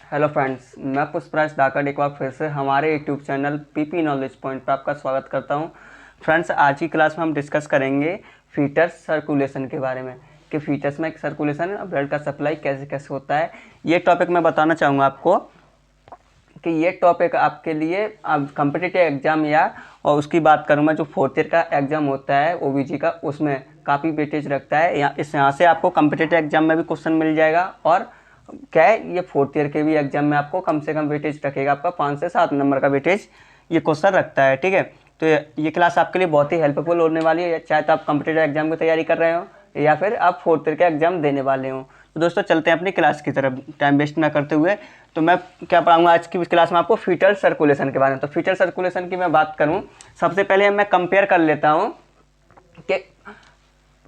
Hello friends, मैं पुष्पराज धाकड़ एक बार फिर से हमारे YouTube channel PP knowledge point पर आपका स्वागत करता हूं। फ्रेंड्स, आज की क्लास में हम डिस्कस करेंगे फीटस सर्कुलेशन के बारे में कि फीटस में सर्कुलेशन ब्लड का सप्लाई कैसे कैसे होता है। ये टॉपिक मैं बताना चाहूँगा आपको कि ये टॉपिक आपके लिए कॉम्पिटिटिव एग्जाम या और उसकी बात करूँ मैं, जो फोर्थ ईयर का एग्जाम होता है ओबीजी का, उसमें काफ़ी वेटेज रखता है। यहाँ से आपको कॉम्पिटिटिव एग्जाम में भी क्वेश्चन मिल जाएगा और क्या है, ये फोर्थ ईयर के भी एग्जाम में आपको कम से कम वेटेज रखेगा, आपका 5 से 7 नंबर का वेटेज ये क्वेश्चन रखता है। ठीक है, तो ये क्लास आपके लिए बहुत ही हेल्पफुल होने वाली है, चाहे तो आप कॉम्पिटिटिव एग्जाम की तैयारी कर रहे हो या फिर आप फोर्थ ईयर का एग्जाम देने वाले हो। तो दोस्तों, चलते हैं अपनी क्लास की तरफ टाइम वेस्ट ना करते हुए। तो मैं क्या पढ़ाऊंगा आज की क्लास में आपको फीटल सर्कुलेशन के बारे में। तो फीटल सर्कुलेशन की मैं बात करूं, सबसे पहले मैं कंपेयर कर लेता हूं कि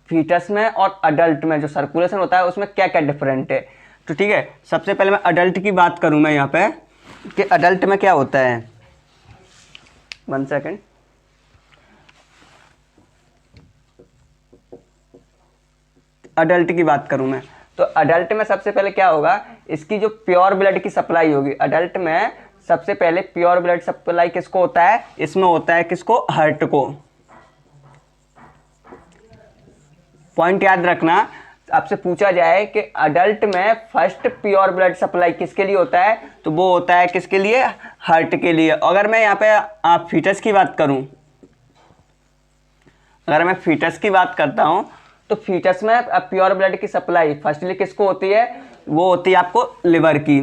फीटस में और अडल्ट में जो सर्कुलेशन होता है उसमें क्या क्या डिफरेंट है। तो ठीक है, सबसे पहले मैं अडल्ट की बात करूं मैं यहाँ पे कि अडल्ट में क्या होता है। 1 सेकेंड। अडल्ट की बात करूं मैं, तो अडल्ट में सबसे पहले क्या होगा, इसकी जो प्योर ब्लड की सप्लाई होगी अडल्ट में, सबसे पहले प्योर ब्लड सप्लाई किसको होता है, इसमें होता है किसको, हार्ट को। पॉइंट याद रखना, आपसे पूछा जाए कि अडल्ट में फर्स्ट प्योर ब्लड सप्लाई किसके लिए होता है, तो वो होता है किसके लिए, हार्ट के लिए। अगर मैं यहाँ पे आप फीटस की बात करूं, अगर मैं फीटस की बात करता हूं, तो फीटस में प्योर ब्लड की सप्लाई फर्स्टली किसको होती है, वो होती है आपको लिवर की।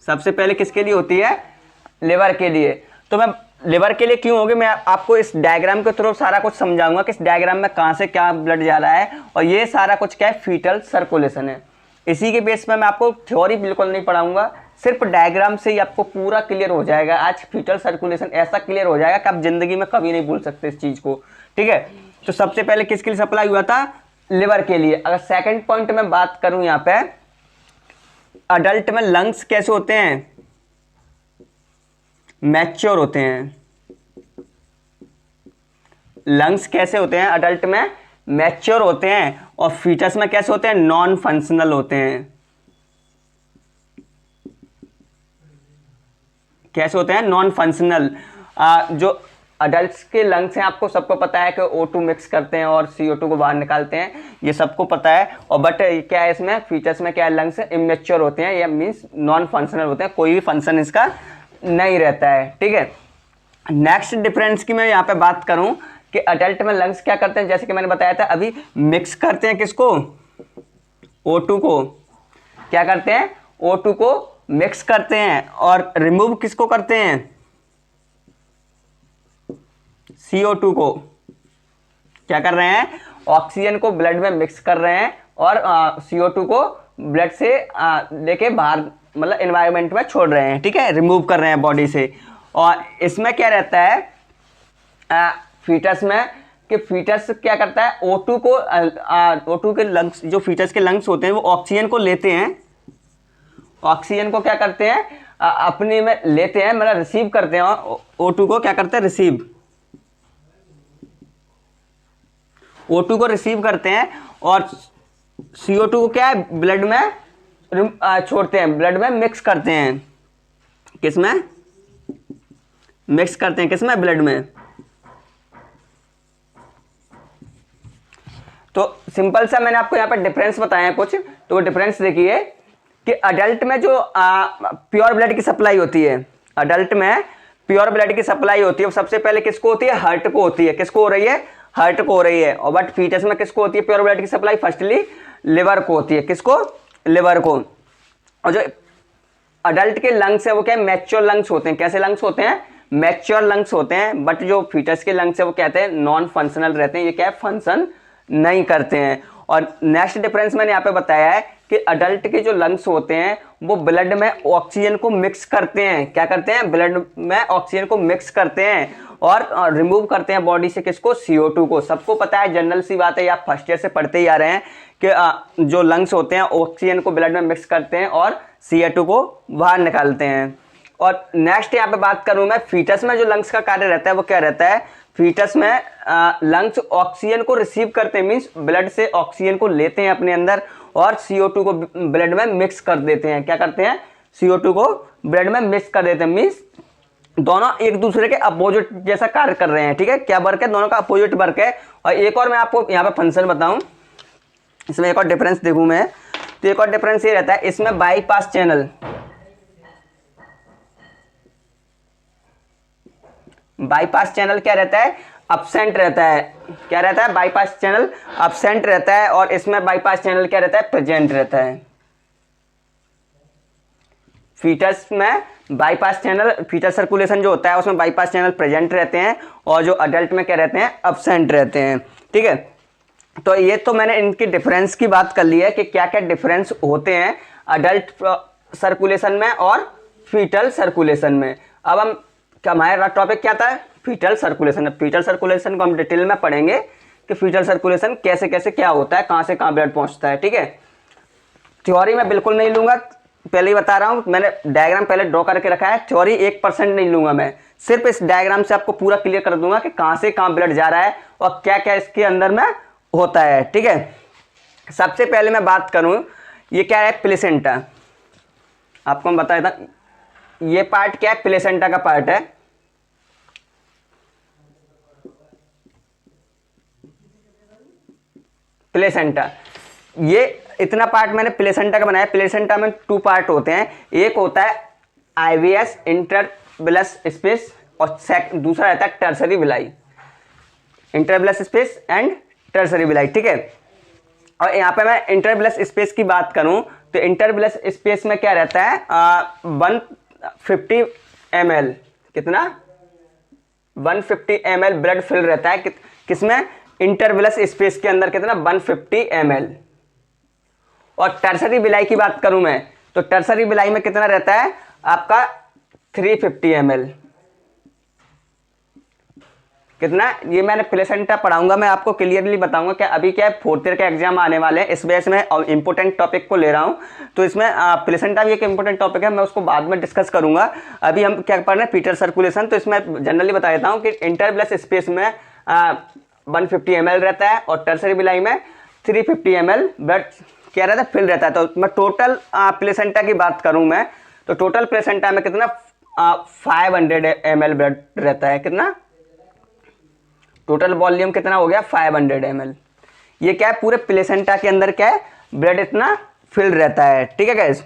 सबसे पहले किसके लिए होती है, लिवर के लिए। तो मैं लिवर के लिए क्यों होगी, मैं आपको इस डायग्राम के थ्रू सारा कुछ समझाऊंगा कि इस डायग्राम में कहां से क्या ब्लड जा रहा है, और ये सारा कुछ क्या है, फीटल सर्कुलेशन है। इसी के बेस पे मैं आपको थ्योरी बिल्कुल नहीं पढ़ाऊंगा, सिर्फ डायग्राम से ही आपको पूरा क्लियर हो जाएगा। आज फीटल सर्कुलेशन ऐसा क्लियर हो जाएगा कि आप जिंदगी में कभी नहीं भूल सकते इस चीज को। ठीक है, तो सबसे पहले किसके लिए सप्लाई हुआ था, लिवर के लिए। अगर सेकंड पॉइंट में बात करूं यहाँ पे, अडल्ट में लंग्स कैसे होते हैं, मैच्योर होते हैं। लंग्स कैसे होते हैं, अडल्ट में मैच्योर होते हैं, और फीटस में कैसे होते हैं, नॉन फंक्शनल होते हैं। कैसे होते हैं, नॉन फंक्शनल। जो अडल्ट्स के लंग्स हैं, आपको सबको पता है कि O2 मिक्स करते हैं और CO2 को बाहर निकालते हैं, ये सबको पता है। और बट क्या है, इसमें फीटस में क्या है, लंग्स इमेच्योर होते हैं, या मीन्स नॉन फंक्शनल होते हैं, कोई भी फंक्शन इसका नहीं रहता है। ठीक है, नेक्स्ट डिफरेंस की मैं यहाँ पे बात करूं कि अडल्ट में लंग्स क्या करते हैं, जैसे कि मैंने बताया था अभी, मिक्स करते हैं किसको, O2 को। क्या करते हैं, O2 को मिक्स करते हैं, और रिमूव किसको करते हैं, CO2 को। क्या कर रहे हैं, ऑक्सीजन को ब्लड में मिक्स कर रहे हैं, और CO2 को ब्लड से लेके बाहर, मतलब एनवायरनमेंट में छोड़ रहे हैं। ठीक है, रिमूव कर रहे हैं बॉडी से। और इसमें क्या रहता है फीटस में, कि फीटस क्या करता है, O2 को O2 के लंग्स, जो फीटस के लंग्स होते हैं वो ऑक्सीजन को लेते हैं, ऑक्सीजन को क्या करते हैं, अपने में लेते हैं, मतलब रिसीव करते हैं, और O2 को क्या करते हैं, रिसीव, O2 को रिसीव करते हैं, और CO2 को क्या है, ब्लड में छोड़ते हैं, ब्लड में मिक्स करते हैं। किसमें मिक्स करते हैं, किसमें, ब्लड में। तो सिंपल सा मैंने आपको यहाँ पर डिफरेंस बताया है कुछ, तो वो डिफरेंस देखिए कि अडल्ट में जो प्योर ब्लड की सप्लाई होती है, अडल्ट में प्योर ब्लड की सप्लाई होती है, वो सबसे पहले किसको होती है, हार्ट को होती है। किसको हो रही है, हार्ट को हो रही है। और बट फीटस में किसको होती है प्योर ब्लड की सप्लाई, फर्स्टली लिवर को होती है। किसको, लिवर को। और जो अडल्ट के लंग्स है वो क्या है, मैच्योर लंग्स होते हैं। कैसे लंग्स होते हैं, मैच्योर लंग्स होते हैं। बट जो फीटस के लंग्स है वो कहते हैं नॉन फंक्शनल रहते हैं, ये क्या है, फंक्शन नहीं करते हैं। और नेक्स्ट डिफरेंस मैंने यहाँ पे बताया है कि अडल्ट के जो लंग्स होते हैं वो ब्लड में ऑक्सीजन को मिक्स करते हैं। क्या करते हैं, ब्लड में ऑक्सीजन को मिक्स करते हैं, और रिमूव करते हैं बॉडी से किसको, CO2 को। सबको पता है, जनरल सी बात है, आप फर्स्ट ईयर से पढ़ते ही आ रहे हैं कि जो लंग्स होते हैं ऑक्सीजन को ब्लड में मिक्स करते हैं और CO2 को बाहर निकालते हैं। और नेक्स्ट यहाँ पे बात करूं मैं, फीटस में जो लंग्स का कार्य रहता है वो क्या रहता है, फीटस में लंग्स ऑक्सीजन को रिसीव करते हैं, मीन्स ब्लड से ऑक्सीजन को लेते हैं अपने अंदर, और CO2 को ब्लड में मिक्स कर देते हैं। क्या करते हैं? CO2 को ब्लड में मिक्स कर देते हैं। मीन्स दोनों एक दूसरे के अपोजिट जैसा कार्य कर रहे हैं। ठीक है, क्या वर्क है? दोनों का अपोजिट वर्क है। और एक और मैं आपको यहाँ पे फंक्शन बताऊं, इसमें एक और डिफरेंस देखूं मैं, तो एक और डिफरेंस ये रहता है, इसमें बाईपास चैनल, बाईपास चैनल क्या रहता है? अब्सेंट रहता है। क्या रहता है? बाईपास चैनल अब्सेंट रहता है। और इसमें बाईपास चैनल क्या रहता है? प्रेजेंट रहता है। फीटस में बाईपास चैनल, फीटस सर्कुलेशन जो होता है उसमें बाईपास चैनल प्रेजेंट रहते हैं, और जो अडल्ट में क्या रहते हैं? अब्सेंट रहते हैं। ठीक है, तो ये तो मैंने इनकी डिफरेंस की बात कर ली है कि क्या क्या डिफरेंस होते हैं अडल्ट सर्कुलेशन में और फीटल सर्कुलेशन में। अब हम क्या, हमारा टॉपिक क्या था? Fetal circulation. फीटल सर्कुलेशन को हम डिटेल में पढ़ेंगे कि फीटल सर्कुलेशन कैसे कैसे क्या होता है, कहाँ से कहाँ ब्लड पहुँचता है। ठीक है, थ्योरी में बिल्कुल नहीं लूँगा, पहले ही बता रहा हूँ, मैंने डायग्राम पहले ड्रॉ करके रखा है। थ्योरी 1% नहीं लूँगा मैं, सिर्फ इस डायग्राम से आपको पूरा क्लियर कर दूंगा कि कहाँ से कहाँ ब्लड जा रहा है और क्या क्या इसके अंदर में होता है। ठीक है, सबसे पहले मैं बात करूँ, ये क्या है? प्लेसेंटा। आपको मैं बता देता, ये पार्ट क्या है? प्लेसेंटा का पार्ट है। प्लेसेंटा, ये इतना पार्ट मैंने प्लेसेंटा का बनाया। प्लेसेंटा में 2 पार्ट होते हैं, एक होता है IVS इंटरविलस स्पेस, और दूसरा रहता है tertiary villi, intervillous space and tertiary villi. ठीक है, और यहाँ पे मैं इंटरविलस स्पेस की बात करूँ तो इंटरविलस स्पेस में क्या रहता है? 150 ml, कितना? 150 ml ब्लड फिल रहता है। किसमें? इंटरविलस स्पेस के अंदर कितना? 150 ml। और टर्सरी विलाई की बात करूं मैं तो टर्सरी विलाई में कितना रहता है आपका? 350 ml। कितना? ये मैंने प्लेसेंटा पढ़ाऊंगा, मैं आपको क्लियरली बताऊंगा कि अभी क्या है, 4th ईयर के एग्जाम आने वाले हैं, इस वजह से मैं इंपॉर्टेंट टॉपिक को ले रहा हूं। तो इसमें प्लेसेंटा भी एक इंपॉर्टेंट टॉपिक है, मैं उसको बाद में डिस्कस करूंगा। अभी हम क्या पढ़ रहे हैं? Foetal circulation. तो इसमें जनरली बता देता हूँ कि इंटरविलस स्पेस में 150 ml रहता है और टर्सरी विलाई में 350 ml ब्लड क्या रहता है? फिल रहता है। तो मैं टोटल प्लेसेंटा की बात करूं मैं तो टोटल प्लेसेंटा में कितना? 500 ml ब्लड रहता है। कितना? टोटल वॉल्यूम कितना हो गया? 500 ml। ये क्या है? पूरे प्लेसेंटा के अंदर क्या है? ब्लड इतना फिल रहता है। ठीक है गाइस,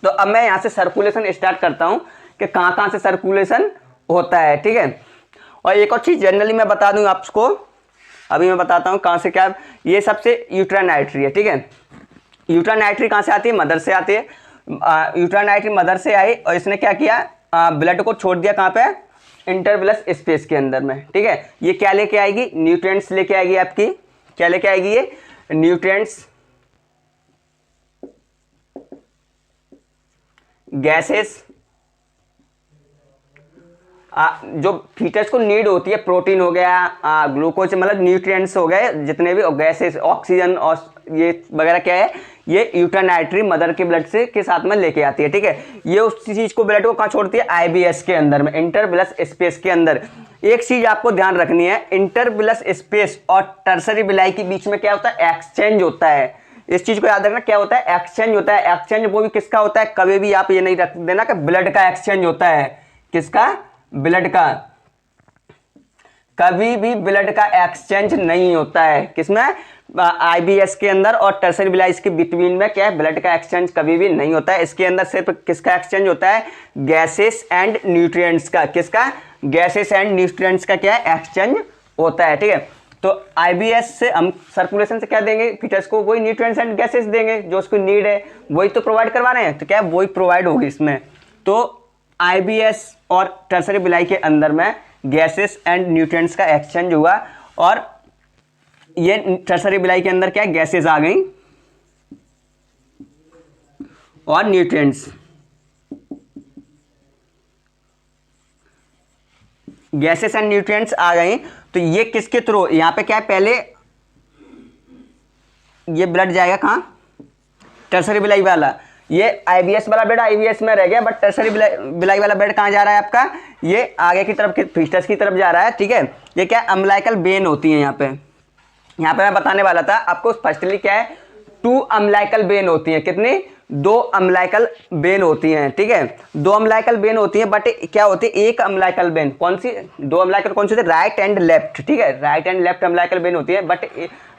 तो अब मैं यहाँ से सर्कुलेशन स्टार्ट करता हूँ कि कहाँ कहाँ से सर्कुलेशन होता है। ठीक है, और एक और चीज़ जनरली मैं बता दूँ आपको, अभी मैं बताता हूँ कहाँ से क्या। ये सबसे यूट्राइन आर्टरी है। ठीक है, यूट्राइन आर्टरी कहाँ से आती है? मदर से आती है। यूट्राइन आर्टरी मदर से आई और इसने क्या किया? ब्लड को छोड़ दिया कहाँ पे? इंटरविलस स्पेस के अंदर में। ठीक है, ये क्या लेके आएगी? न्यूट्रिएंट्स लेके आएगी आपकी। क्या लेके आएगी ये? न्यूट्रिएंट्स, गैसेस, जो फीटस को नीड होती है, प्रोटीन हो गया, ग्लूकोज, मतलब न्यूट्रिएंट्स हो गए जितने भी, और गैसेस, ऑक्सीजन और ये वगैरह क्या है? ये यूट्राइन आर्टरी मदर के ब्लड से के साथ में लेके आती है। ठीक है, ये उस चीज को, ब्लड को कहाँ छोड़ती है? IBS के अंदर में, इंटरविलस स्पेस के अंदर। एक चीज आपको ध्यान रखनी है, इंटरविलस स्पेस और टर्सरी विलाई के बीच में क्या होता है? एक्सचेंज होता है। इस चीज को याद रखना, क्या होता है? एक्सचेंज होता है। एक्सचेंज वो भी किसका होता है? कभी भी आप ये नहीं रख देना कि ब्लड का एक्सचेंज होता है। किसका? ब्लड का। कभी भी ब्लड का एक्सचेंज नहीं होता है। किसमें? IBS के अंदर और टर्सरी विलाई के बिटवीन में क्या है? ब्लड का एक्सचेंज कभी भी नहीं होता है। इसके अंदर सिर्फ किसका एक्सचेंज होता है? गैसेस एंड न्यूट्रिएंट्स का। किसका? गैसेस एंड न्यूट्रिएंट्स का क्या है? एक्सचेंज होता है। ठीक है, तो IBS से हम सर्कुलेशन से क्या देंगे फीटस को? वही न्यूट्रिएंट्स एंड गैसेस देंगे जो उसको नीड है, वही तो प्रोवाइड करवा रहे हैं। तो क्या है? वही प्रोवाइड होगी इसमें। तो IBS और टर्सरी विलाई के अंदर में गैसेस एंड न्यूट्रिएंट्स का एक्सचेंज हुआ, और ये टर्सरी विलाई के अंदर क्या है? गैसेस आ गई और न्यूट्रिएंट्स। गैसेस एंड न्यूट्रिएंट्स आ गई, तो ये किसके थ्रू? यहां पे क्या है? पहले ये ब्लड जाएगा कहाँ? टर्सरी विलाई वाला। ये IBS वाला ब्लड IBS में रह गया, बट टर्सरी विलाई वाला ब्लड कहाँ जा रहा है आपका? ये आगे की तरफ, फीटस की तरफ जा रहा है। ठीक है, ये क्या है? अम्बिलिकल वेन होती है यहाँ पे मैं बताने वाला था आपको। फर्स्टली क्या है? 2 अम्लाइकल वेन होती हैं। कितनी? 2 अम्लाइकल वेन होती हैं, ठीक है। 2 अम्लाइकल वेन होती हैं, बट क्या होती है, एक अम्लाइकल वेन। कौन सी 2 अम्लाइकल कौन सी होती है? राइट एंड लेफ्ट, ठीक है। Right and left umbilical when होती है, बट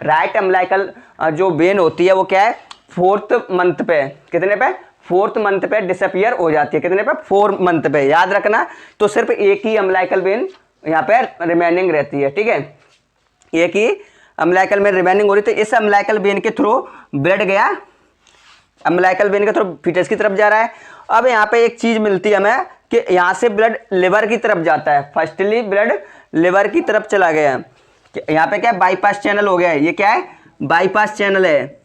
राइट अम्लाइकल जो वेन होती है वो क्या है, 4th मंथ पे, कितने पे, 4th मंथ पे डिसअपियर हो जाती है। कितने पे? 4 मंथ पे, याद रखना। तो सिर्फ एक ही अम्लाइकल वेन यहाँ पे रिमेनिंग रहती है, ठीक है। एक ही अम्लाइकल वेन रिमेनिंग हो रही, तो इस अम्लाइकल वेन के थ्रू ब्लड गया, अम्लाइकल वेन के थ्रू फीटस की तरफ जा रहा है। अब यहाँ पे एक चीज मिलती है हमें कि यहाँ से ब्लड लिवर की तरफ जाता है। फर्स्टली ब्लड लिवर की तरफ चला गया, यहाँ पे क्या है, बाईपास चैनल हो गया है। ये क्या है? बाईपास चैनल है।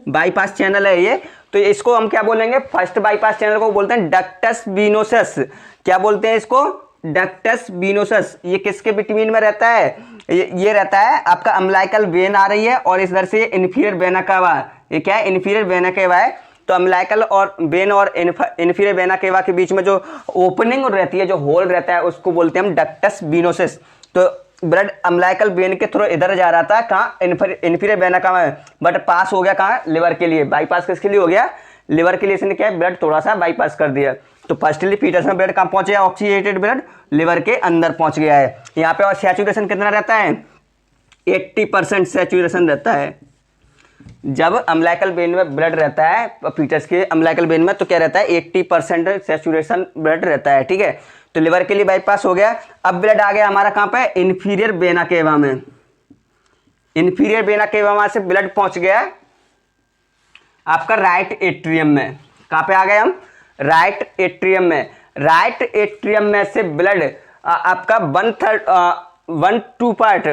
बाईपास चैनल है ये, तो इसको हम क्या बोलेंगे? फर्स्ट बाईपास चैनल को बोलते हैं डक्टस विनोसस। क्या बोलते हैं इसको? Ductus venosus. ये किसके बिटवीन में रहता है? ये रहता है आपका अम्लाइकल वेन आ रही है और इधर से इन्फीरियर वेना केवा। ये क्या है? इन्फीरियर वेना केवा है। तो अम्लाइकल और वेन और इन्फीरियर वेना केवा के बीच में जो ओपनिंग रहती है, जो होल रहता है, उसको बोलते हैं हम डक्टस विनोसस। तो ब्लड अम्लाइकल वेन के थ्रू इधर जा रहा था, कहाँ? इन्फीरियर वेना केवा में, बट पास हो गया कहाँ? लिवर के लिए। बाईपास किसके लिए हो गया? लिवर के लिए। इसने क्या है? ब्लड थोड़ा सा बाईपास कर दिया। तो फर्स्टली फीटस में ब्लड कहाँ पहुंच गया? ऑक्सीडेटेड ब्लड लिवर के अंदर पहुंच गया है। यहाँ पे और सैचुरेशन कितना रहता है? 80% सैचुरेशन रहता है। जब अम्लाइकल वेन में ब्लड रहता है फीटस के अम्लाइकल वेन में, तो क्या रहता है? 80% सैचुरेशन ब्लड रहता है, ठीक है। तो लिवर के लिए बाईपास हो गया। अब ब्लड आ गया हमारा कहाँ पे? इन्फीरियर वेना केवा में। इन्फीरियर वेना केवा से ब्लड पहुंच गया आपका राइट एट्रियम में। कहाँ पे आ गए हम? राइट एट्रियम में। राइट एट्रियम में से ब्लड आपका 1/2 पार्ट,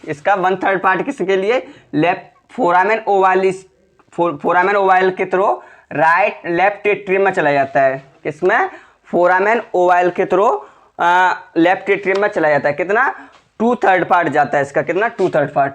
इसका 1/3 पार्ट किसके लिए? लेफ्ट फोरामेन ओवालिस, फोरामेन ओवाइल के थ्रू राइट लेफ्ट एट्रियम में चला जाता है। किसमें? फोरामेन ओवाइल के थ्रू लेफ्ट एट्रियम में चला जाता है। कितना? 2/3 पार्ट जाता है इसका। कितना? 2/3 पार्ट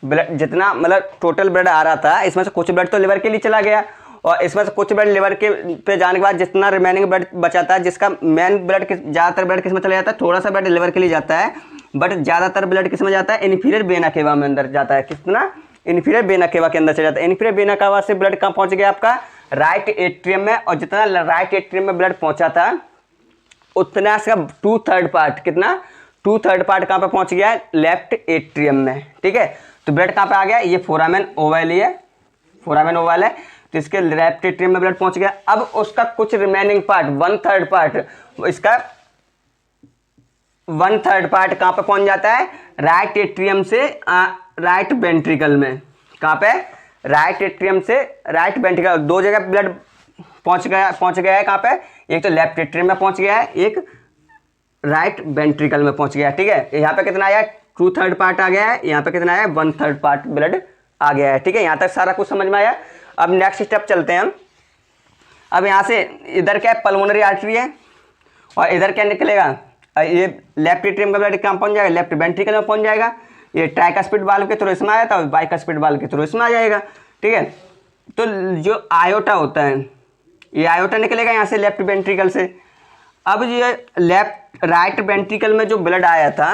ब्लड। जितना मतलब टोटल ब्लड आ रहा था, इसमें से कुछ ब्लड तो लिवर के लिए चला गया, और इसमें से कुछ ब्लड लिवर के पे जाने के बाद जितना रिमेनिंग ब्लड बचाता है, जिसका मेन ब्लड ज़्यादातर ब्लड किस में चला जाता है? थोड़ा सा ब्लड लिवर के लिए जाता है, बट ज़्यादातर ब्लड किस में जाता है? इन्फीरियर वेना केवा में अंदर जाता है। कितना? इन्फीरियर वेना केवा के अंदर चला जाता है। इन्फीरियर वेना केवा से ब्लड कहाँ पहुंच गया? आपका राइट एट्रियम में। और जितना राइट एट्रियम में ब्लड पहुंचा था, उतना इसका 2/3 पार्ट, कितना? 2/3 पार्ट कहाँ पे पहुंच गया है? लेफ्ट एट्रियम में, ठीक है। तो ब्लड कहाँ पे आ गया? ये फोरामेन ओवल है, फोरामेन ओवल है, तो इसके लेफ्ट एट्रियम में ब्लड पहुंच गया। अब उसका कुछ रिमेनिंग पार्ट, 1/3 पार्ट, इसका 1/3 पार्ट कहाँ पे पहुंच जाता है? राइट एट्रियम से राइट वेंट्रिकल में। कहाँ पे? राइट एट्रियम से राइट वेंट्रिकल। 2 जगह ब्लड पहुंच गया है। कहाँ पे? एक तो लेफ्ट एट्रियम में पहुंच गया है, एक राइट वेंट्रिकल में पहुंच गया है, ठीक है। यहाँ पे कितना आया? 2/3 पार्ट आ गया है। यहाँ पे कितना आया? 1/3 पार्ट ब्लड आ गया है, ठीक है। यहाँ तक सारा कुछ समझ में आया। अब नेक्स्ट स्टेप चलते हैं हम। अब यहाँ से इधर क्या है? पल्मोनरी आर्टरी है, और इधर क्या निकलेगा? ये लेफ्ट एट्रियम का ब्लड कहाँ पहुँच जाएगा? लेफ्ट वेंट्रिकल में पहुँच जाएगा। ये ट्राइकस्पिड वाल्व के थ्रू इसमें आया था, और बाइकस्पिड वाल्व के थ्रू इसमें आ जाएगा, ठीक है। तो जो आयोटा होता है, ये आयोटा निकलेगा यहाँ से लेफ्ट वेंट्रिकल से। अब ये लेफ्ट राइट वेंट्रिकल में जो ब्लड आया था,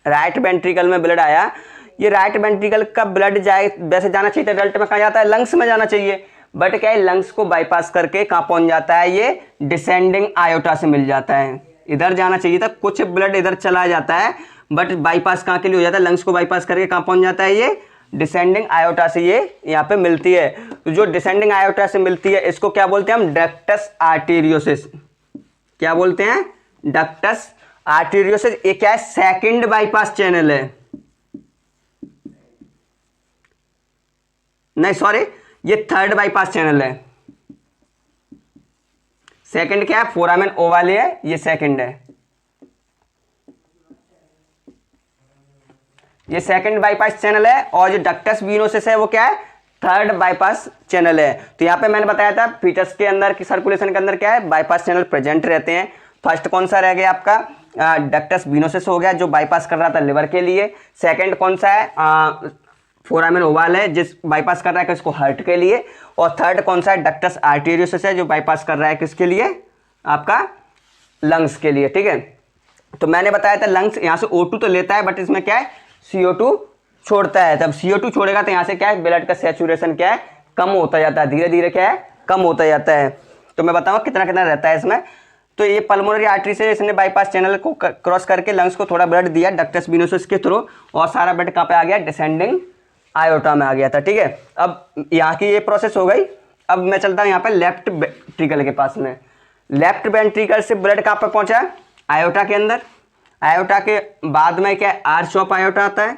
राइट वेंट्रिकल में ब्लड आया, ये राइट वेंट्रिकल का ब्लड जाए, वैसे जाना चाहिए रिजल्ट में कहाँ जाता है? लंग्स में जाना चाहिए, बट क्या है? लंग्स को बाईपास करके कहाँ पहुँच जाता है? ये डिसेंडिंग आयोटा से मिल जाता है। इधर जाना चाहिए था, कुछ ब्लड इधर चला जाता है, बट बाईपास कहाँ के लिए हो जाता है? लंग्स को बाईपास करके कहाँ पहुँच जाता है? ये डिसेंडिंग आयोटा से ये यहाँ पे मिलती है। तो जो डिसेंडिंग आयोटा से मिलती है, इसको क्या बोलते हैं हम? Ductus arteriosus. क्या बोलते हैं? Ductus arteriosus. ये क्या है? सेकंड बाईपास चैनल है, नहीं सॉरी, ये थर्ड बाईपास चैनल है। सेकंड क्या है? फोरामेन ओवल है, ये सेकंड है। ये सेकंड बाईपास चैनल है, और जो डक्टस वीनोसिस है वो क्या है? थर्ड बाईपास चैनल है। तो यहाँ पे मैंने बताया था फीटस के अंदर की सर्कुलेशन के अंदर क्या है? बाईपास चैनल प्रेजेंट रहते हैं। फर्स्ट कौन सा रह गया आपका? डक्टस वीनोसिस हो गया, जो बाईपास कर रहा था लिवर के लिए। सेकंड कौन सा है? फोरामेन ओवल है, जिस बाईपास कर रहा है किसको? हार्ट के लिए। और थर्ड कौन सा है? डक्टस आर्टेरियोसिस है, जो बाईपास कर रहा है किसके लिए? आपका लंग्स के लिए, ठीक है। तो मैंने बताया था लंग्स यहाँ से O2 तो लेता है, बट इसमें क्या है, CO2 छोड़ता है। तब CO2 छोड़ेगा तो यहाँ से क्या है, ब्लड का सैचुरेशन क्या है, कम होता जाता है, धीरे धीरे क्या है, कम होता जाता है। तो मैं बताऊँगा कितना कितना रहता है इसमें। तो ये पल्मोनरी आर्टरी से इसने बाईपास चैनल को क्रॉस करके लंग्स को थोड़ा ब्लड दिया डक्टस विनोसस के थ्रू, और सारा ब्लड कहाँ पे आ गया, डिसेंडिंग आयोटा में आ गया था, ठीक है। अब यहाँ की ये प्रोसेस हो गई। अब मैं चलता हूँ यहाँ पे लेफ्ट वेंट्रिकल के पास में। लेफ्ट वेंट्रिकल से ब्लड कहाँ पे पहुँचा, आयोटा के अंदर। आयोटा के बाद में क्या, आर्च ऑफ आयोटा आता है।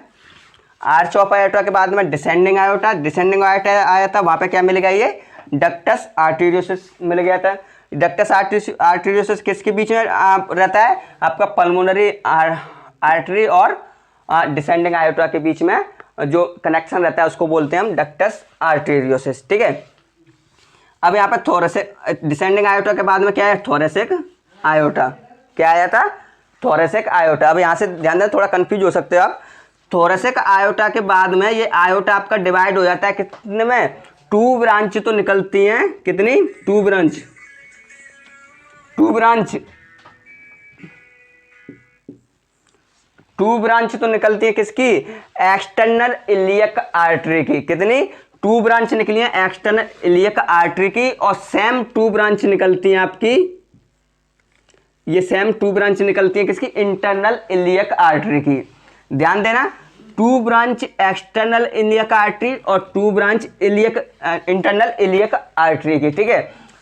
आर्च ऑफ आयोटा के बाद में डिसेंडिंग आयोटा। डिसेंडिंग आयोटा आया था, वहाँ पे क्या मिल गया, ये डक्टस आर्टेरियोसिस मिल गया था। डक्टस आर्टेरियोसिस किसके बीच में रहता है, आपका पल्मोनरी आर्टरी और डिसेंडिंग आयोटा के बीच में जो कनेक्शन रहता है उसको बोलते हैं हम डक्टस आर्टेरियोसिस, ठीक है। अब यहाँ पे थोरेसिक, डिसेंडिंग आयोटा के बाद में क्या है, थोरेसिक आयोटा। क्या आया था, थोरेसिक आयोटा। अब यहाँ से ध्यान दें, थोड़ा कंफ्यूज हो सकते हो आप। थोरेसिक आयोटा के बाद में ये आयोटा आपका डिवाइड हो जाता है कितने में, 2 ब्रांच तो निकलती हैं, कितनी, 2 ब्रांच। 2 ब्रांच तो निकलती है किसकी, एक्सटर्नल इलियक आर्टरी की। कितनी, 2 ब्रांच निकली है एक्सटर्नल इलियक आर्टरी की। और सेम 2 ब्रांच निकलती हैं आपकी, ये सेम 2 ब्रांच निकलती है किसकी, इंटरनल इलियक आर्टरी की। ध्यान देना, 2 ब्रांच एक्सटर्नल इलियक आर्टरी और 2 ब्रांच इंटरनल इलियक आर्टरी की, ठीक है।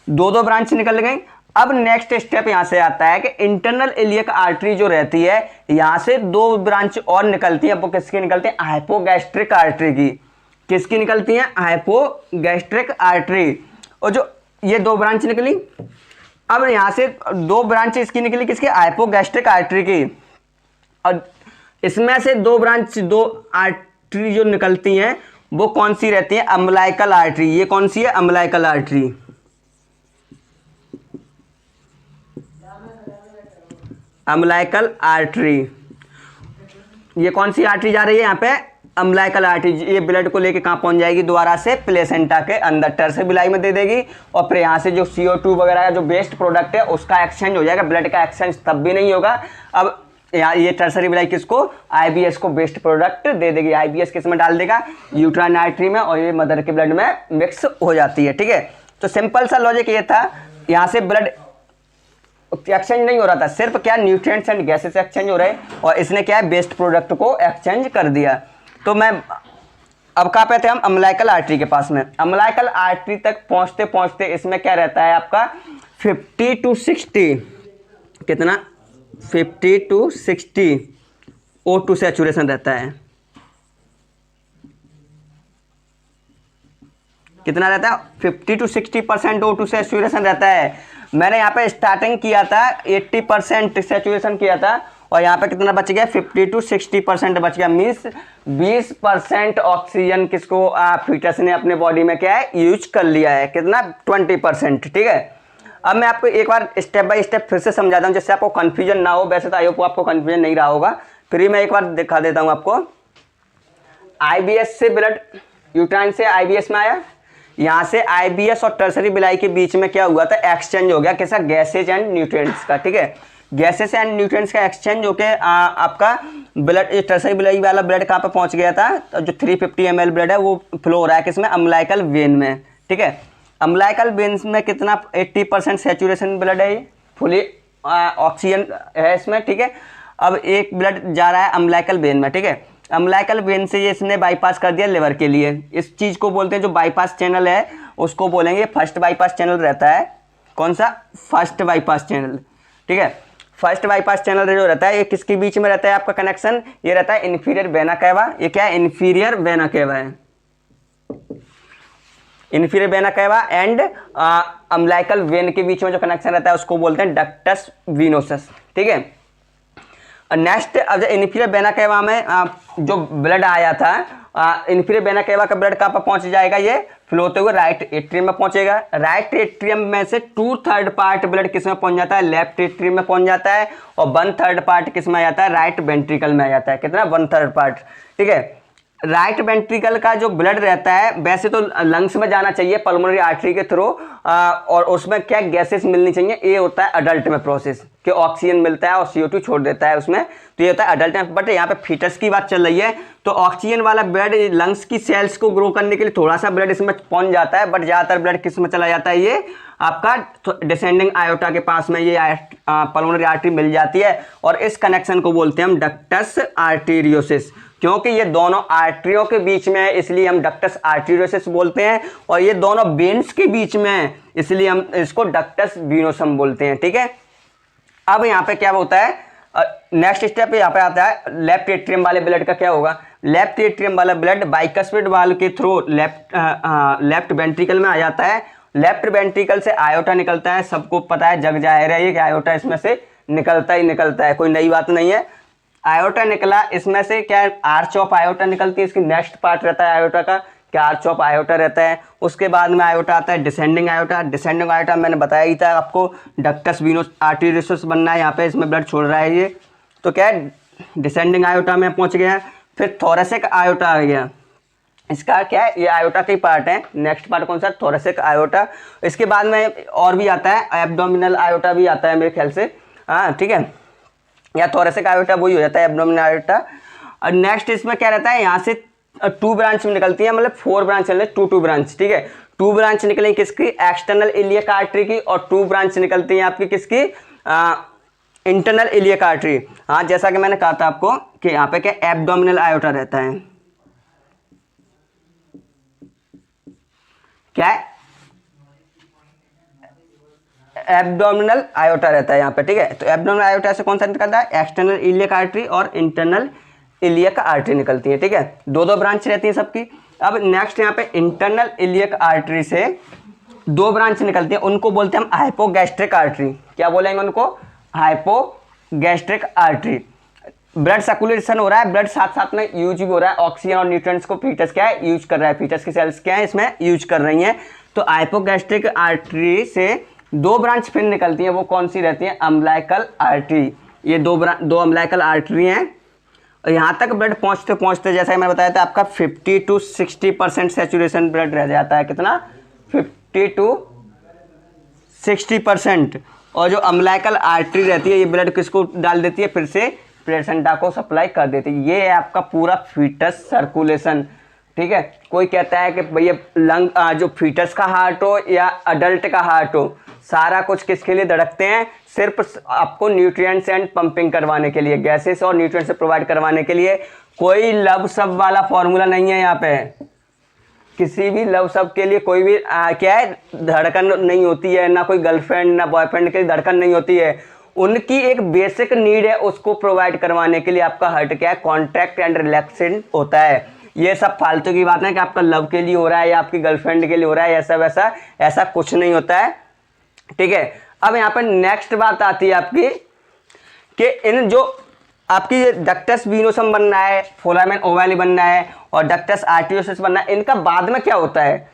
2 ब्रांच निकल गई। अब नेक्स्ट स्टेप यहां से आता है कि इंटरनल इलियक आर्टरी जो रहती है, यहां से 2 ब्रांच और निकलती है। वो किसकी निकलती है, हाइपोगैस्ट्रिक आर्टरी की। किसकी निकलती है, हाइपोगैस्ट्रिक आर्टरी। और जो ये 2 ब्रांच निकली, अब यहां से 2 ब्रांच इसकी निकली किसकी, हाइपोगैस्ट्रिक आर्टरी की। और इसमें से 2 ब्रांच, 2 आर्टरी जो निकलती हैं वो कौन सी रहती है, अम्बलाइकल आर्टरी। ये कौन सी है, अम्बलाइकल आर्टरी। अम्बलाइकल आर्टरी, ये कौन सी आर्टरी जा रही है यहाँ पे, अम्बलाइकल आर्टरी। ये ब्लड को लेके कहाँ पहुंच जाएगी, दोबारा से प्लेसेंटा के अंदर टर्सरी विलाई में दे देगी। और फिर यहाँ से जो CO2 वगैरह का जो वेस्ट प्रोडक्ट है उसका एक्सचेंज हो जाएगा। ब्लड का एक्सचेंज तब भी नहीं होगा। अब यहाँ ये टर्सरी विलाई किसको, IBS को वेस्ट प्रोडक्ट दे देगी। IBS किस में डाल देगा, यूट्राइन आर्टरी में, और ये मदर के ब्लड में मिक्स हो जाती है, ठीक है। तो सिंपल सा लॉजिक ये था, यहाँ से ब्लड एक्सचेंज नहीं हो रहा था, सिर्फ क्या न्यूट्रिएंट्स एंड गैसेस एक्सचेंज हो रहे, और इसने क्या है, वेस्ट प्रोडक्ट को एक्सचेंज कर दिया। तो मैं अब कहाँ पे थे हम, अम्बलाइकल आर्टरी के पास में। अम्बलाइकल आर्टरी तक पहुँचते पहुँचते इसमें क्या रहता है आपका, 50 to 60, कितना, 50 to 60 O2 सैचुरेशन रहता है। कितना रहता है, 50 to 60% O2 सैचुरेशन रहता है। मैंने यहाँ पे स्टार्टिंग किया था 80% सैचुरेशन किया था, और यहाँ पे कितना बच गया, 50 to 60% बच गया। मीन्स 20% ऑक्सीजन किसको, फीटस ने अपने बॉडी में क्या है, यूज कर लिया है। कितना, 20%, ठीक है। अब मैं आपको एक बार स्टेप बाय स्टेप फिर से समझाता हूँ, जिससे आपको कन्फ्यूजन ना हो। वैसे तो आई होप आपको कन्फ्यूजन नहीं रहा होगा, फिर भी मैं एक बार दिखा देता हूँ आपको। IBS से ब्लड यूट्राइन से IBS में आया, यहाँ से IBS और टर्सरी विलाई के बीच में क्या हुआ था, एक्सचेंज हो गया किसका, गैसेज एंड न्यूट्रिएंट्स का, ठीक है। गैसेस एंड न्यूट्रिएंट्स का एक्सचेंज होके आपका ब्लड, टर्सरी विलाई वाला ब्लड कहाँ पे पहुँच गया था, तो जो 350 ml ब्लड है वो फ्लो हो रहा है किसमें, अम्बलाइकल वेन में, ठीक है। अम्बलाइकल वेन में कितना, 80% सैचुरेशन ब्लड है, फुली ऑक्सीजन है इसमें, ठीक है। अब एक ब्लड जा रहा है अम्बलाइकल वेन में, ठीक है। अम्बलाइकल वेन से ये इसने बाईपास कर दिया लिवर के लिए। इस चीज़ को बोलते हैं, जो बाईपास चैनल है उसको बोलेंगे फर्स्ट बाईपास चैनल रहता है। कौन सा, फर्स्ट बाईपास चैनल, ठीक है। फर्स्ट बाईपास चैनल जो रहता है ये किसके बीच में रहता है आपका कनेक्शन, ये रहता है इन्फीरियर वेना कैवा। ये क्या है, इन्फीरियर वेना कैवा है, inferior vena cava and umbilical when के बीच में जो कनेक्शन रहता है उसको बोलते हैं डक्टस विनोसस, ठीक है। नेक्स्ट, अब इन्फीरियर वेना कैवा में जो ब्लड आया था, इन्फीरियर वेना कैवा का ब्लड कहाँ पर पहुंच जाएगा, ये फ्लो होते हुए राइट एट्रियम में पहुंचेगा। राइट एट्रियम में से 2/3 पार्ट ब्लड किस में पहुंच जाता है, लेफ्ट एट्रियम में पहुंच जाता है, और 1/3 पार्ट किस में आ जाता है, राइट वेंट्रिकल में आ जाता है। कितना, 1/3 पार्ट, ठीक है। राइट वेंट्रिकल का जो ब्लड रहता है वैसे तो लंग्स में जाना चाहिए पल्मोनरी आर्टरी के थ्रू, और उसमें क्या गैसेस मिलनी चाहिए, ये होता है अडल्ट में प्रोसेस। कि ऑक्सीजन मिलता है और CO2 छोड़ देता है उसमें, तो ये होता है अडल्ट में। बट यहाँ पे फीटस की बात चल रही है, तो ऑक्सीजन वाला ब्लड लंग्स की सेल्स को ग्रो करने के लिए थोड़ा सा ब्लड इसमें पहुंच जाता है, बट ज़्यादातर ब्लड किस में चला जाता है, ये आपका डिसेंडिंग आयोटा के पास में ये पल्मोनरी आर्टरी मिल जाती है, और इस कनेक्शन को बोलते हैं हम डक्टस आर्टेरियोसिस, क्योंकि ये दोनों आर्टरियों के बीच में है इसलिए हम डक्टस आर्टेरियोसिस बोलते हैं, और ये दोनों वेन्स के बीच में है इसलिए हम इसको डक्टस वेनोसम बोलते हैं। ठीक है, अब यहाँ पे क्या होता है, नेक्स्ट स्टेप यहाँ पे आता है लेफ्ट एट्रियम वाले ब्लड का क्या होगा। लेफ्ट एट्रियम वाला ब्लड बाइकस्पिड वाल्व के थ्रू लेफ्ट वेंट्रिकल में आ जाता है। लेफ्ट वेंट्रिकल से आयोटा निकलता है, सबको पता है, जग जाहिर है ये कि आयोटा इसमें से निकलता ही निकलता है, कोई नई बात नहीं है। आयोटा निकला, इसमें से क्या आर्च ऑफ आयोटा निकलती है, इसकी नेक्स्ट पार्ट रहता है आयोटा का, क्या आर्च ऑफ आयोटा रहता है। उसके बाद में आयोटा आता है डिसेंडिंग आयोटा। डिसेंडिंग आयोटा मैंने बताया ही था आपको, डक्टस वीनोस आर्टेरियोसिस बनना है, यहाँ पे इसमें ब्लड छोड़ रहा है ये, तो क्या है डिसेंडिंग आयोटा में पहुंच गया। फिर थोरेसिक आयोटा आ गया, इसका क्या है, ये आयोटा का ही पार्ट है। नेक्स्ट पार्ट कौन सा, थोरेसिक आयोटा। इसके बाद में और भी आता है एब्डोमिनल आयोटा भी आता है मेरे ख्याल से, हाँ ठीक है, या थोरेसिक आयोटा वही हो जाता है एब्डोमिनल आयोटा। और नेक्स्ट इसमें क्या रहता है, यहाँ से 2 ब्रांच निकलती है, मतलब 4 ब्रांच चल रहे, 2 ब्रांच, ठीक है। 2 ब्रांच निकलेंगी किसकी, एक्सटर्नल इलियक आर्टरी की, और 2 ब्रांच निकलती है आपकी किसकी, इंटरनल इलियक आर्टरी। हाँ, जैसा कि मैंने कहा था आपको कि यहाँ पे क्या एब्डोमिनल आयोटा रहता है, क्या है, एब्डोमिनल आयोटा रहता है यहाँ पे, ठीक है। तो एब्डोमिनल आयोटा से कौन सा निकलता है, एक्सटर्नल इलियक आर्टरी और इंटरनल इलियक आर्टरी निकलती है, ठीक है। 2 ब्रांच रहती है सबकी। अब नेक्स्ट यहाँ पे इंटरनल इलियक आर्टरी से 2 ब्रांच निकलती है, उनको बोलते हैं हम हाइपोगैस्ट्रिक आर्टरी। क्या बोलेंगे उनको, हाइपोगैस्ट्रिक आर्टरी। ब्लड सर्कुलेशन हो रहा है, ब्लड साथ साथ में यूज भी हो रहा है, ऑक्सीजन और न्यूट्रिएंट्स को फीटस क्या है यूज कर रहा है, फीटस की सेल्स क्या है इसमें यूज कर रही हैं। तो हाइपोगैस्ट्रिक आर्टरी से 2 ब्रांच फिर निकलती हैं, वो कौन सी रहती है, अम्बिलिकल आर्टरी। ये 2 अम्बिलिकल आर्टरी हैं, और यहाँ तक ब्लड पहुँचते पहुँचते जैसा मैंने बताया था आपका 50 to 60% सेचुरेशन ब्लड रह जाता है, कितना 50 to 60%। और जो अम्बिलिकल आर्टरी रहती है ये ब्लड किसको डाल देती है, फिर से प्लेसेंटा को सप्लाई कर देती है। ये है आपका पूरा फीटस सर्कुलेशन, ठीक है। कोई कहता है कि भैया लंग जो फीटस का हार्ट हो या अडल्ट का हार्ट हो, सारा कुछ किसके लिए धड़कते हैं, सिर्फ आपको न्यूट्रिएंट्स एंड पंपिंग करवाने के लिए, गैसेस और न्यूट्रिएंट्स प्रोवाइड करवाने के लिए। कोई लव सब वाला फॉर्मूला नहीं है यहाँ पे, किसी भी लव सब के लिए कोई भी क्या है धड़कन नहीं होती है, ना कोई गर्लफ्रेंड ना बॉयफ्रेंड के धड़कन नहीं होती है। उनकी एक बेसिक नीड है, उसको प्रोवाइड करवाने के लिए आपका हार्ट क्या है, कॉन्ट्रैक्ट एंड रिलैक्सेंट होता है। ये सब फालतू की बात है कि आपका लव के लिए हो रहा है या आपकी गर्लफ्रेंड के लिए हो रहा है, ऐसा वैसा ऐसा कुछ नहीं होता है, ठीक है। अब यहाँ पर नेक्स्ट बात आती है आपकी कि इन जो आपकी डक्टस वीनोसम बनना है, फोरामेन ओवैली बनना है और डक्टस आर्टेरियोसिस बनना है, इनका बाद में क्या होता है,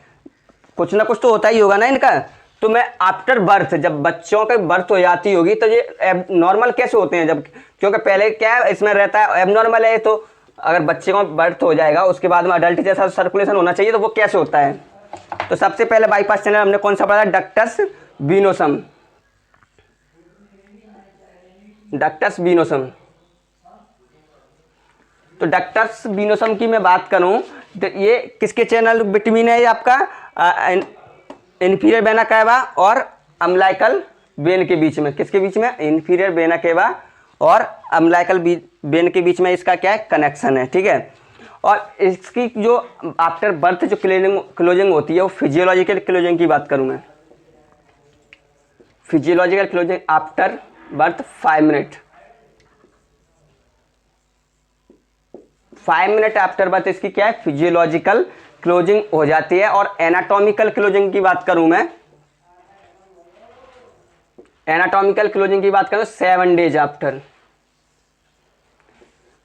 कुछ ना कुछ तो होता ही होगा ना इनका। तो मैं आफ्टर बर्थ, जब बच्चों के बर्थ हो जाती होगी तो ये नॉर्मल कैसे होते हैं, जब क्योंकि पहले क्या है इसमें रहता है एबनॉर्मल है, तो अगर बच्चे को बर्थ हो जाएगा उसके बाद में अडल्ट जैसा सर्कुलेशन होना चाहिए, तो वो कैसे होता है। तो सबसे पहले बाईपास चैनल हमने कौन सा पढ़ा, डक्टस वीनोसम, डक्टस वीनोसम। तो डक्टस वीनोसम की मैं बात करूं तो ये किसके चैनल बिटवीन है, ये आपका इंफीरियर वेना कैवा और अम्बिलिकल वेन के बीच में, किसके बीच में, इंफीरियर वेना कैवा और अम्बिलिकल वेन के बीच में इसका क्या है, कनेक्शन है, ठीक है। और इसकी जो आफ्टर बर्थ जो क्लोजिंग होती है वो फिजियोलॉजिकल क्लोजिंग की बात करूं मैं, physiological closing after birth 5 minute, 5 minute after birth इसकी क्या है, फिजियोलॉजिकल क्लोजिंग हो जाती है। और एनाटॉमिकल क्लोजिंग की बात करूं मैं, एनाटॉमिकल क्लोजिंग की बात करूं 7 डेज आफ्टर।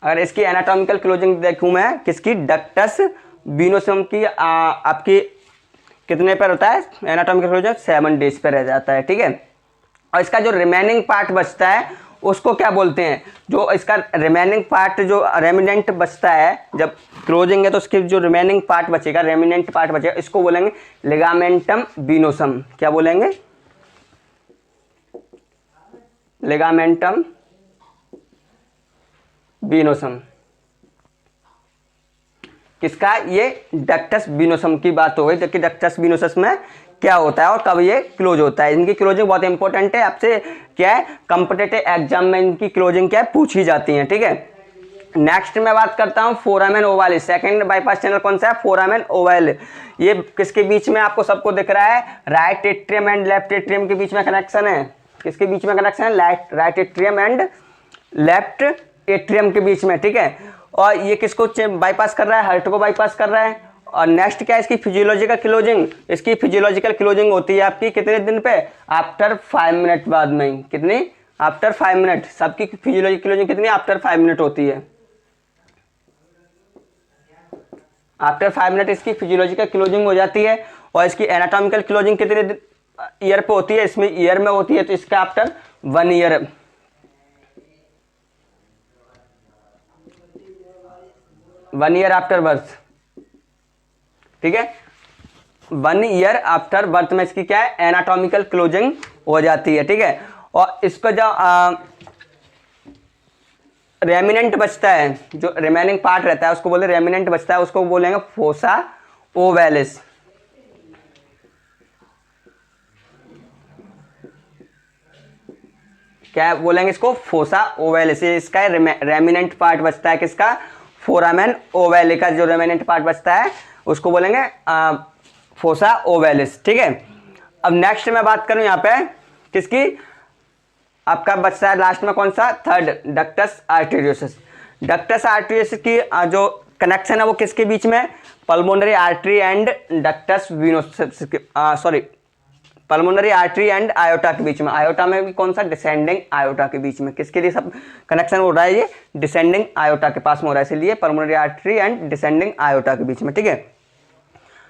अगर इसकी एनाटॉमिकल क्लोजिंग देखूं मैं किसकी, डक्टस वीनोसम की, आपकी कितने पर होता है एनाटॉमिकल क्लोजिंग, 7 डेज पर रह जाता है, ठीक है। और इसका जो रिमेनिंग पार्ट बचता है उसको क्या बोलते हैं, जो इसका रिमेनिंग पार्ट जो रेमिनेंट बचता है, जब क्लोजिंग है तो उसके जो रिमेनिंग पार्ट बचेगा, रेमिनेंट पार्ट बचेगा, इसको बोलेंगे लिगामेंटम वीनोसम। क्या बोलेंगे, लिगामेंटम विनोसम। किसका? ये डक्टस विनोसम की बात हो गई। देखिए डक्टस विनोसस में क्या होता है और कब ये क्लोज होता है। इनकी क्लोजिंग बहुत इंपॉर्टेंट है, आपसे क्या है कॉम्पिटिटिव एग्जाम में इनकी क्लोजिंग क्या है पूछी जाती है। ठीक है, नेक्स्ट मैं बात करता हूँ फोरामेन ओवालिस। सेकंड बाईपास चैनल कौन सा है? फोरामेन ओवालिस। ये किसके बीच में आपको सबको दिख रहा है? Right atrium and left atrium के बीच में कनेक्शन है। किसके बीच में कनेक्शन है? Right atrium and left atrium के बीच में। ठीक है, और ये किसको बाईपास कर रहा है? हार्ट को बाईपास कर रहा है। और नेक्स्ट क्या है इसकी फिजियोलॉजिकल क्लोजिंग। इसकी फिजियोलॉजिकल क्लोजिंग होती है आपकी कितने दिन पे? आफ्टर 5 मिनट बाद में ही। कितनी? After 5 minute. सबकी फिजियोलॉजिकल क्लोजिंग कितनी? आफ्टर 5 मिनट होती है। आफ्टर 5 मिनट इसकी फिजियोलॉजिकल क्लोजिंग हो जाती है। और इसकी एनाटॉमिकल क्लोजिंग कितने ईयर पे होती है? इसमें ईयर में होती है, तो इसका after 1 year. 1 year after birth. ठीक है, 1 ईयर आफ्टर बर्थ में इसकी क्या है? एनाटॉमिकल क्लोजिंग हो जाती है। ठीक है, और इसका जो रेमिनेंट बचता है, जो रिमेनिंग पार्ट रहता है उसको बोले रेमिनेंट बचता है, उसको बोलेंगे फोसा ओवैलिस। क्या बोलेंगे इसको? फोसा ओवैलिस। इसका रेमिनेंट पार्ट बचता है किसका? फोरामेन ओवैले का जो रेमिनेंट पार्ट बचता है उसको बोलेंगे फोसा ओवैलिस। ठीक है, अब नेक्स्ट मैं बात करूं यहाँ पे किसकी? आपका बचता है लास्ट में कौन सा? Third, ductus arteriosus. Ductus arteriosus की जो कनेक्शन है वो किसके बीच में? Pulmonary artery and ductus venosus, sorry pulmonary artery and iota के बीच में। आयोटा में भी कौन सा? डिसेंडिंग आयोटा के बीच में। किसके लिए सब कनेक्शन हो रहा है? ये डिसेंडिंग आयोटा के पास में हो रहा है, इसलिए pulmonary artery and descending iota के बीच में। ठीक है,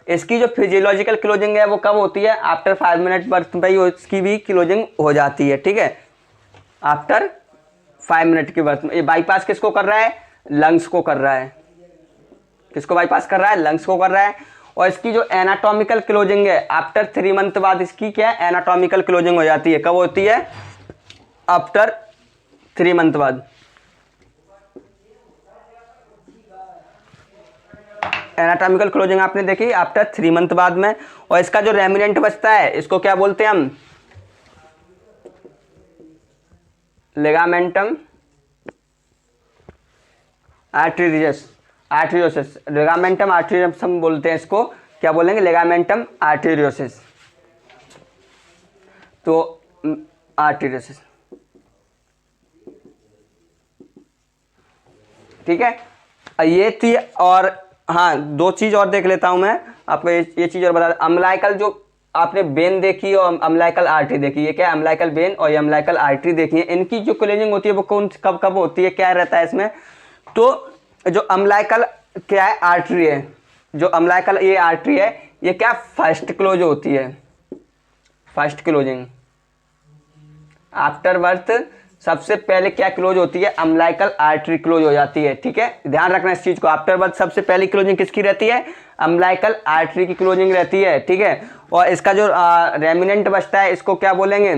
इसकी जो फिजियोलॉजिकल क्लोजिंग है वो कब होती है? आफ्टर 5 मिनट बर्थ पे ही इसकी भी क्लोजिंग हो जाती है। ठीक है, आफ्टर 5 मिनट की बर्थ में। ये बाईपास किसको कर रहा है? लंग्स को कर रहा है। किसको बाईपास कर रहा है? लंग्स को कर रहा है। और इसकी जो एनाटॉमिकल क्लोजिंग है आफ्टर 3 मंथ बाद इसकी क्या है? एनाटॉमिकल क्लोजिंग हो जाती है। कब होती है? आफ्टर 3 मंथ बाद। एनाटॉमिकल क्लोजिंग आपने देखी आफ्टर 3 मंथ बाद में। और इसका जो रेमिनेंट बचता है इसको क्या बोलते हैं हम? Ligamentum arteriosus. लिगामेंटम आर्टेरियोसिस हम बोलते हैं इसको। क्या बोलेंगे? Ligamentum arteriosus. तो आर्टेरियोसिस। ठीक है, ये थी। और हाँ, 2 चीज और देख लेता हूं मैं आपको। ये चीज और बता, अम्लाइकल जो आपने वेन देखी और अम्लाइकल आर्टरी देखी, ये क्या है? अम्लाइकल वेन और ये अम्लाइकल आर्टरी देखी है। इनकी जो क्लोजिंग होती है वो कौन कब कब होती है? क्या रहता है इसमें? तो जो अम्लाइकल क्या है? आर्टरी है। जो अम्लाइकल ये आर्टरी है ये क्या? फर्स्ट क्लोज होती है। फर्स्ट क्लोजिंग आफ्टर बर्थ सबसे पहले क्या क्लोज होती है? अम्लाइकल आर्टरी क्लोज हो जाती है। ठीक है, ध्यान रखना इस चीज को। आफ्टर बर्थ सबसे पहली क्लोजिंग किसकी रहती है? अम्लाइकल आर्टरी की क्लोजिंग रहती है। ठीक है, और इसका जो रेमिनेंट बचता है इसको क्या बोलेंगे?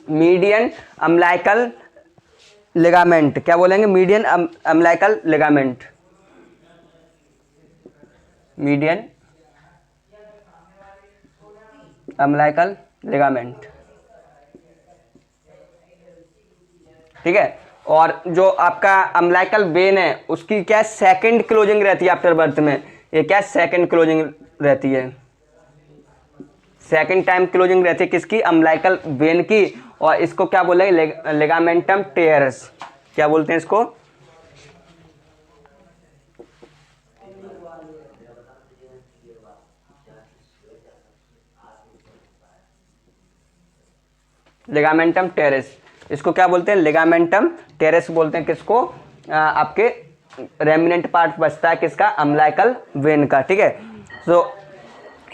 Median umbilical ligament. क्या बोलेंगे? Median umbilical ligament. Median umbilical ligament. ठीक है, और जो आपका अम्लाइकल वेन है उसकी क्या सेकंड क्लोजिंग रहती है आफ्टर बर्थ में। ये क्या? सेकंड क्लोजिंग रहती है। सेकंड टाइम क्लोजिंग रहती है किसकी? अम्लाइकल वेन की। और इसको क्या बोलेंगे? Ligamentum teres. क्या बोलते हैं इसको? Ligamentum teres. इसको क्या बोलते हैं? लिगामेंटम टेरेस बोलते हैं। किसको? आपके रेमिनेंट पार्ट बचता है किसका? अम्लाइकल वेन का। ठीक है, तो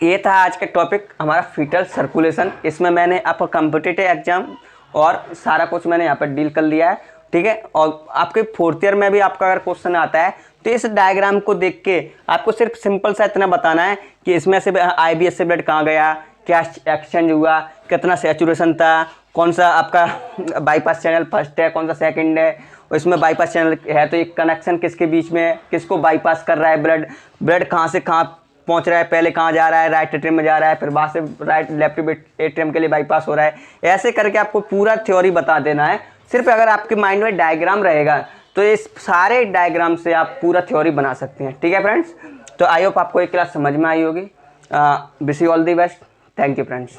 ये था आज का टॉपिक हमारा फीटल सर्कुलेशन। इसमें मैंने आपका कॉम्पिटिटिव एग्जाम और सारा कुछ मैंने यहाँ पर डील कर लिया है। ठीक है, और आपके 4th ईयर में भी आपका अगर क्वेश्चन आता है तो इस डायग्राम को देख के आपको सिर्फ सिंपल सा इतना बताना है कि इसमें से IBS से ब्लड कहाँ गया, क्या एक्सचेंज हुआ, कितना सैचुरेशन था, कौन सा आपका बाईपास चैनल फर्स्ट है, कौन सा सेकंड है, इसमें बाईपास चैनल है तो एक कनेक्शन किसके बीच में है, किसको बाईपास कर रहा है, ब्लड कहाँ से कहाँ पहुंच रहा है, पहले कहाँ जा रहा है, राइट एट्रियम में जा रहा है, फिर वहाँ से लेफ्ट एट्रियम के लिए बाईपास हो रहा है। ऐसे करके आपको पूरा थ्योरी बता देना है। सिर्फ अगर आपके माइंड में डायग्राम रहेगा तो इस सारे डायग्राम से आप पूरा थ्योरी बना सकते हैं। ठीक है फ्रेंड्स, तो आई होप आपको ये क्लास समझ में आई होगी। Wish you all the best. Thank you friends.